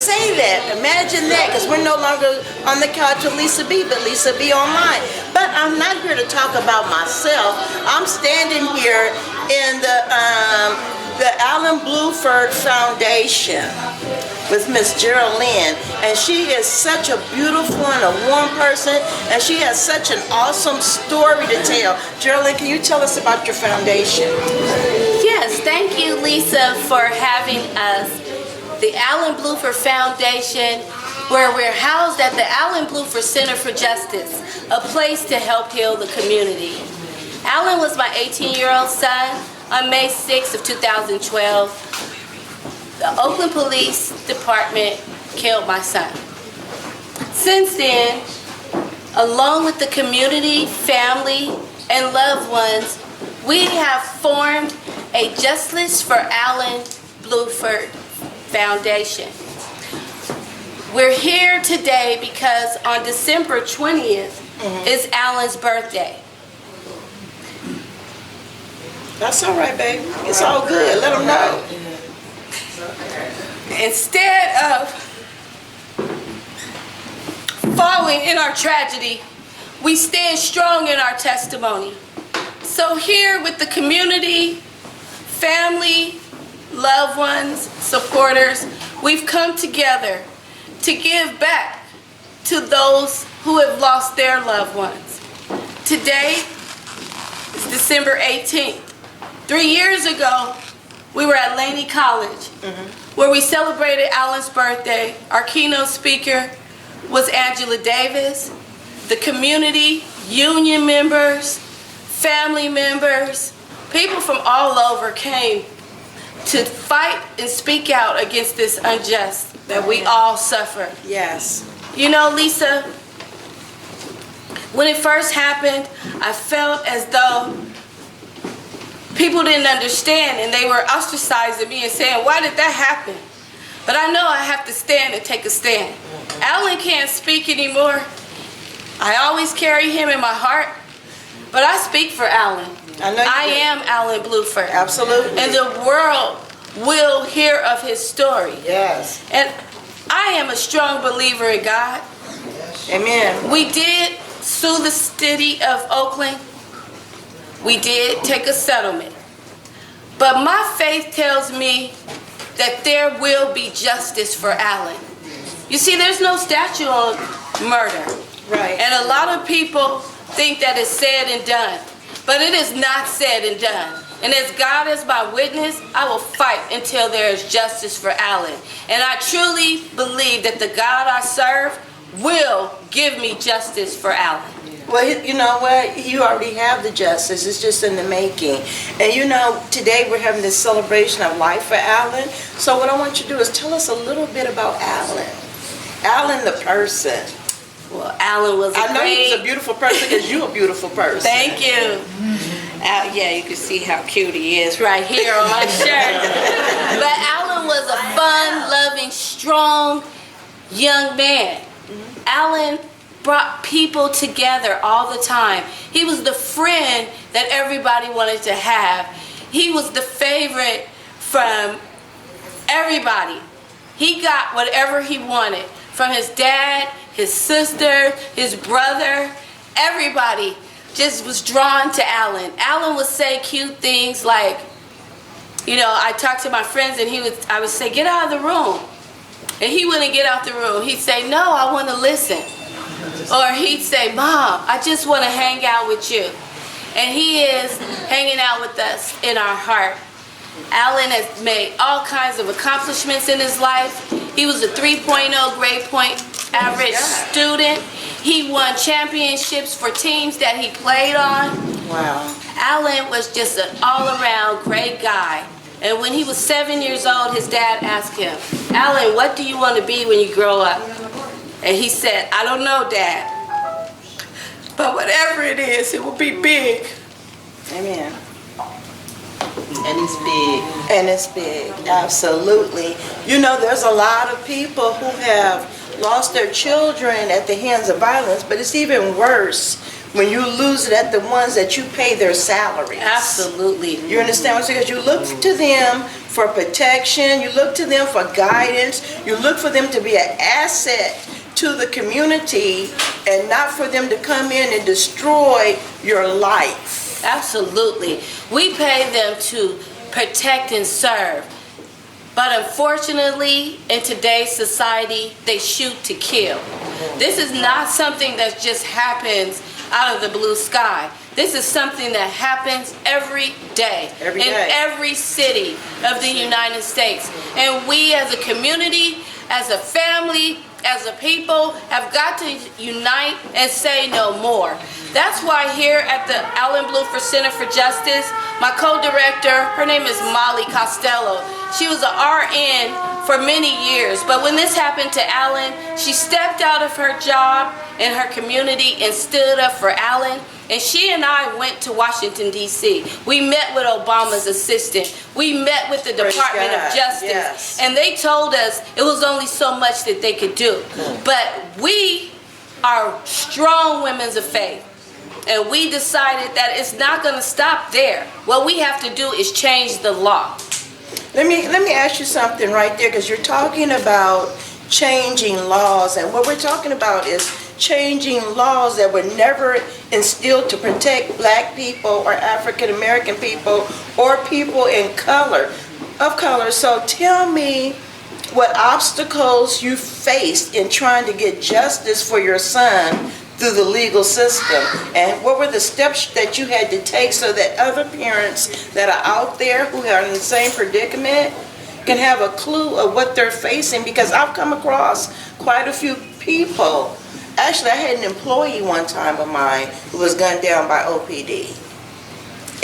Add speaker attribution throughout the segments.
Speaker 1: say that. Imagine that, because we're no longer on the couch with Lisa B, but Lisa B online. But I'm not here to talk about myself. I'm standing here in the Brown-Blueford Foundation with Miss Jeralynn, and she is such a beautiful and a warm person, and she has such an awesome story to tell. Jeralynn, can you tell us about your foundation?
Speaker 2: Yes, thank you, Lisa, for having us. The Brown-Blueford Foundation, where we're housed at the Brown-Blueford Center for Justice, a place to help heal the community. Alan was my 18-year-old son. On May 6th of 2012, the Oakland Police Department killed my son. Since then, along with the community, family, and loved ones, we have formed a Justice for Brown-Blueford Foundation. We're here today because on December 20th is Alan's birthday.
Speaker 1: That's all right, baby. It's all good. Let them know.
Speaker 2: Instead of falling in our tragedy, we stand strong in our testimony. So here with the community, family, loved ones, supporters, we've come together to give back to those who have lost their loved ones. Today is December 18th. 3 years ago, we were at Laney College, where we celebrated Alan's birthday. Our keynote speaker was Angela Davis. The community, union members, family members, people from all over came to fight and speak out against this unjust that we all suffer.
Speaker 1: Yes.
Speaker 2: You know, Lisa, when it first happened, I felt as though people didn't understand, and they were ostracizing me and saying, why did that happen? But I know I have to stand and take a stand. Alan can't speak anymore. I always carry him in my heart, but I speak for Alan. I am Brown-Blueford.
Speaker 1: Absolutely.
Speaker 2: And the world will hear of his story.
Speaker 1: Yes.
Speaker 2: And I am a strong believer in God.
Speaker 1: Amen.
Speaker 2: We did sue the city of Oakland. We did take a settlement. But my faith tells me that there will be justice for Alan. You see, there's no statute on murder.
Speaker 1: Right.
Speaker 2: And a lot of people think that it's said and done. But it is not said and done. And as God is my witness, I will fight until there is justice for Alan. And I truly believe that the God I serve will give me justice for Alan.
Speaker 1: Well, you know what? You already have the justice. It's just in the making. And you know, today we're having this celebration of life for Alan. So what I want you to do is tell us a little bit about Alan. Alan the person.
Speaker 2: Well, Alan was
Speaker 1: I know he was a beautiful person because you're a beautiful person.
Speaker 2: Thank you. Yeah, you can see how cute he is right here on my shirt. But Alan was a fun, loving, strong young man. Alan brought people together all the time. He was the friend that everybody wanted to have. He was the favorite from everybody. He got whatever he wanted from his dad, his sister, his brother. Everybody just was drawn to Alan. Alan would say cute things like, you know, I talked to my friends and I would say, get out of the room. And he wouldn't get out the room. He'd say, no, I want to listen. Or he'd say, Mom, I just want to hang out with you. And he is hanging out with us in our heart. Alan has made all kinds of accomplishments in his life. He was a 3.0 grade point average student. He won championships for teams that he played on.
Speaker 1: Wow.
Speaker 2: Alan was just an all-around great guy. And when he was 7 years old, his dad asked him, Alan, what do you want to be when you grow up? And he said, I don't know, Dad. But whatever it is, it will be big.
Speaker 1: Amen. And it's big. And it's big, absolutely. You know, there's a lot of people who have lost their children at the hands of violence, but it's even worse when you lose it at the ones that you pay their salaries.
Speaker 2: Absolutely.
Speaker 1: You understand what I'm saying? Because you look to them for protection, you look to them for guidance, you look for them to be an asset to the community and not for them to come in and destroy your life.
Speaker 2: Absolutely. We pay them to protect and serve. But unfortunately, in today's society, they shoot to kill. This is not something that just happens out of the blue sky. This is something that happens every day in every city of the United States. And we as a community, as a family, as a people, have got to unite and say no more. That's why here at the Brown-Blueford Center for Justice, my co-director, her name is Molly Costello. She was an RN for many years, but when this happened to Alan, she stepped out of her job in her community and stood up for Alan. And she and I went to Washington, D.C. We met with Obama's assistant. We met with the Department of Justice. Yes. And they told us it was only so much that they could do. But we are strong women of faith. And we decided that it's not going to stop there. What we have to do is change the law.
Speaker 1: Let me ask you something right there, because you're talking about changing laws, and what we're talking about is changing laws that were never instilled to protect black people or African American people or people of color. So tell me what obstacles you faced in trying to get justice for your son through the legal system, and what were the steps that you had to take so that other parents that are out there who are in the same predicament can have a clue of what they're facing. Because I've come across quite a few people. Actually, I had an employee one time of mine who was gunned down by OPD,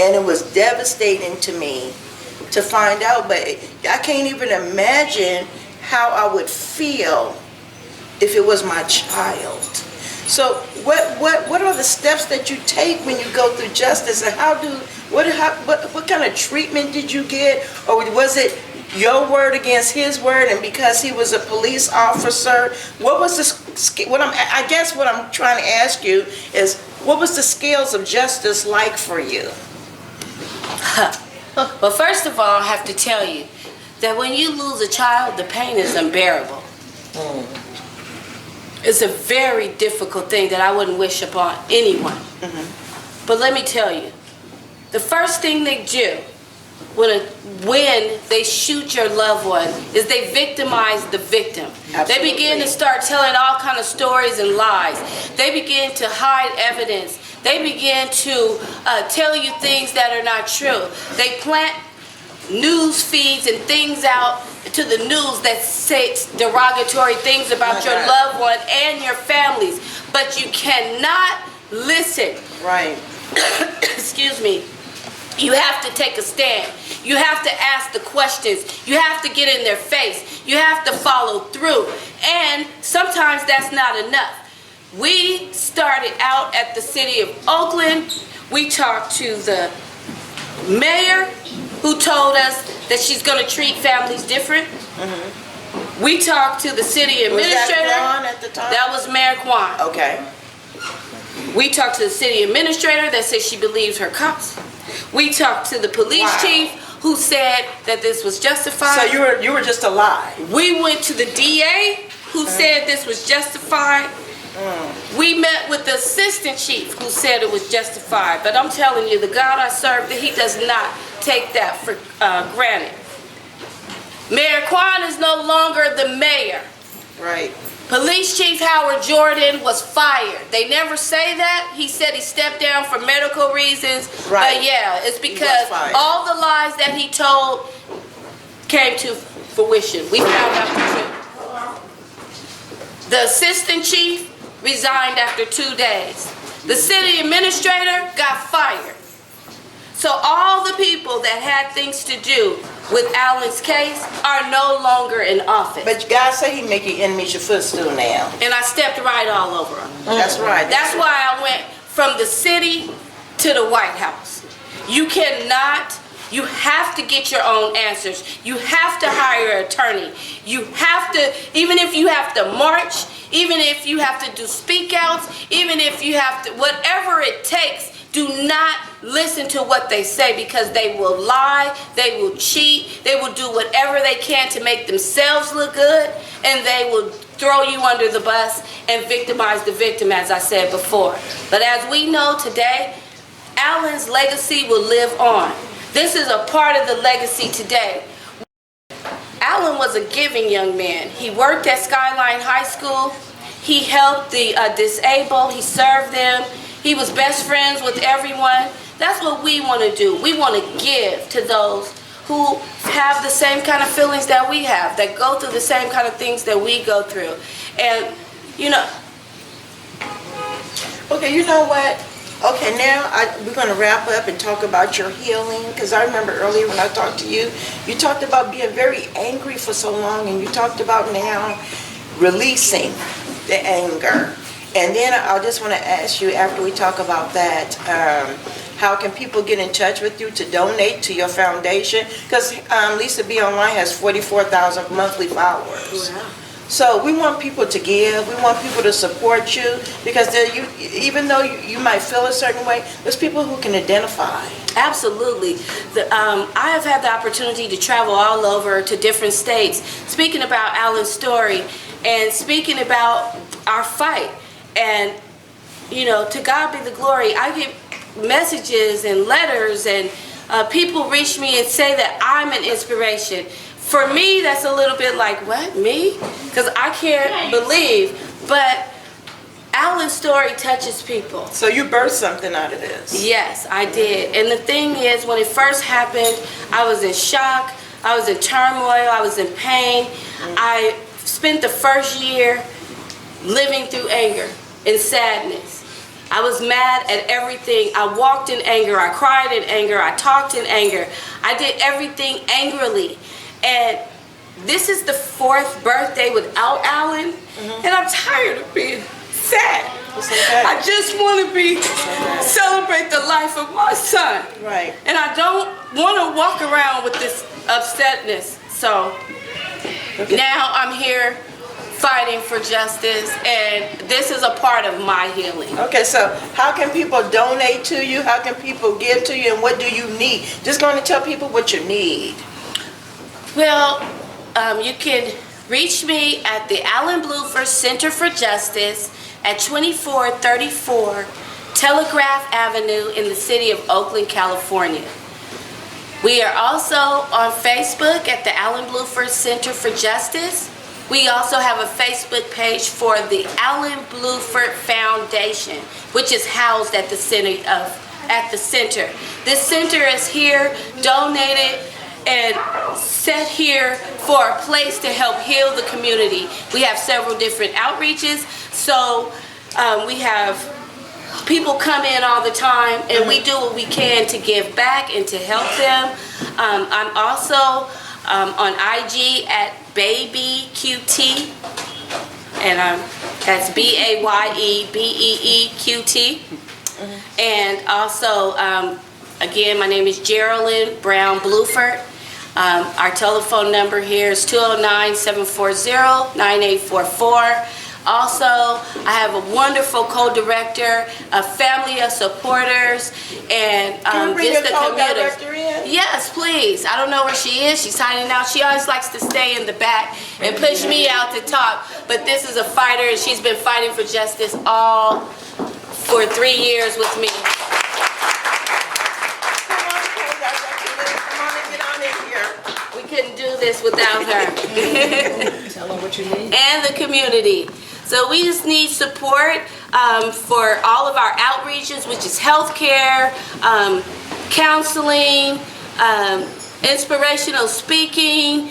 Speaker 1: and it was devastating to me to find out, but I can't even imagine how I would feel if it was my child. So what are the steps that you take when you go through justice, and what kind of treatment did you get, or was it your word against his word, and because he was a police officer, what was I guess what I'm trying to ask you is, what was the scales of justice like for you?
Speaker 2: Well, first of all, I have to tell you that when you lose a child, the pain is unbearable. It's a very difficult thing that I wouldn't wish upon anyone. But let me tell you, the first thing they do when they shoot your loved one is they victimize the victim. Absolutely. They begin to start telling all kind of stories and lies. They begin to hide evidence. They begin to tell you things that are not true. They plant news feeds and things out to the news that say derogatory things about your loved one and your families, but you cannot listen.
Speaker 1: Right.
Speaker 2: Excuse me. You have to take a stand. You have to ask the questions. You have to get in their face. You have to follow through. And sometimes that's not enough. We started out at the city of Oakland. We talked to the mayor, who told us that she's going to treat families different. We talked to the city administrator.
Speaker 1: Was that Kwan at the time?
Speaker 2: That was Mayor Kwan.
Speaker 1: Okay.
Speaker 2: We talked to the city administrator that said she believes her cops. We talked to the police chief, who said that this was justified.
Speaker 1: So you were just a lie.
Speaker 2: We went to the DA, who said this was justified. We met with the assistant chief, who said it was justified. But I'm telling you, the God I serve, that he does not take that for granted. Mayor Kwan is no longer the mayor.
Speaker 1: Right.
Speaker 2: Police Chief Howard Jordan was fired. They never say that. He said he stepped down for medical reasons.
Speaker 1: Right.
Speaker 2: But yeah, it's because all the lies that he told came to fruition. We found out the truth. The assistant chief resigned after 2 days. The city administrator got fired. So all the people that had things to do with Alan's case are no longer in office.
Speaker 1: But God said he make your enemies your footstool now.
Speaker 2: And I stepped right all over them.
Speaker 1: That's right.
Speaker 2: That's why I went from the city to the White House. You cannot, you have to get your own answers. You have to hire an attorney. You have to, even if you have to march, even if you have to do speak outs, even if you have to, whatever it takes, do not listen to what they say, because they will lie, they will cheat, they will do whatever they can to make themselves look good, and they will throw you under the bus and victimize the victim, as I said before. But as we know today, Alan's legacy will live on. This is a part of the legacy today. Alan was a giving young man. He worked at Skyline High School. He helped the disabled. He served them. He was best friends with everyone. That's what we want to do. We want to give to those who have the same kind of feelings that we have, that go through the same kind of things that we go through. And, you know.
Speaker 1: Okay, you know what? Okay, now we're going to wrap up and talk about your healing, because I remember earlier when I talked to you, you talked about being very angry for so long, and you talked about now releasing the anger. And then I just want to ask you, after we talk about that, how can people get in touch with you to donate to your foundation? Because Lisa B Online has 44,000 monthly followers. Wow. So we want people to give. We want people to support you, because even though you might feel a certain way, there's people who can identify.
Speaker 2: Absolutely. I have had the opportunity to travel all over to different states, speaking about Alan's story and speaking about our fight. And, you know, to God be the glory. I get messages and letters, and people reach me and say that I'm an inspiration. For me, that's a little bit like, what, me? Because I can't believe, but Alan's story touches people.
Speaker 1: So you birthed something out of this.
Speaker 2: Yes, I did. And the thing is, when it first happened, I was in shock, I was in turmoil, I was in pain. I spent the first year living through anger and sadness. I was mad at everything. I walked in anger, I cried in anger, I talked in anger. I did everything angrily. And this is the 4th birthday without Alan, and I'm tired of being sad.
Speaker 1: Okay.
Speaker 2: I just want to celebrate the life of my son.
Speaker 1: Right.
Speaker 2: And I don't want to walk around with this upsetness. So now I'm here fighting for justice, and this is a part of my healing.
Speaker 1: Okay, so how can people donate to you? How can people give to you, and what do you need? Just going to tell people what you need.
Speaker 2: Well, you can reach me at the Brown-Blueford Center for Justice at 2434 Telegraph Avenue in the city of Oakland, California. We are also on Facebook at the Brown-Blueford Center for Justice. We also have a Facebook page for the Brown-Blueford Foundation, which is housed at the center. This center is here, donated, and set here for a place to help heal the community. We have several different outreaches, so we have people come in all the time, and we do what we can to give back and to help them. I'm also on IG at BabyQT, and that's BAYEBEEQT. And also, again, my name is Jeralynn Brown-Blueford. Our telephone number here is 209-740-9844. Also, I have a wonderful co-director, a family of supporters, and
Speaker 1: Can you bring
Speaker 2: just
Speaker 1: your
Speaker 2: the community.
Speaker 1: co-director in?
Speaker 2: Yes, please. I don't know where she is. She's hiding out. She always likes to stay in the back and push me out to talk. But this is a fighter, and she's been fighting for justice all for 3 years with me. We couldn't do this without her.
Speaker 3: Tell her what you need.
Speaker 2: And the community. So we just need support for all of our outreaches, which is healthcare, counseling, inspirational speaking,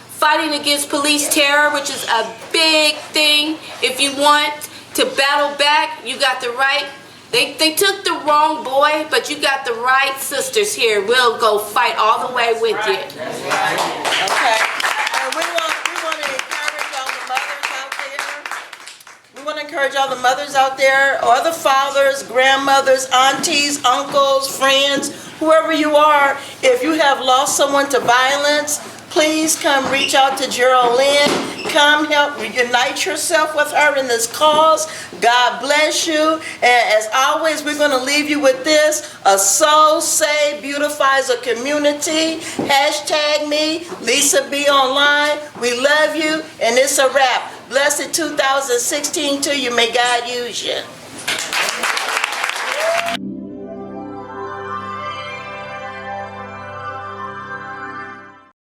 Speaker 2: fighting against police terror, which is a big thing. If you want to battle back, you got the right. They took the wrong boy, but you got the right sisters here. We'll go fight all the way with you.
Speaker 1: Okay. And we want to encourage all the mothers out there. We want to encourage all the mothers out there, or the fathers, grandmothers, aunties, uncles, friends, whoever you are. If you have lost someone to violence, please come reach out to Jeralynn. Come help unite yourself with her in this cause. God bless you. And as always, we're going to leave you with this. A soul saved beautifies a community. Hashtag me, Lisa B Online. We love you, and it's a wrap. Blessed 2016 to you. May God use you.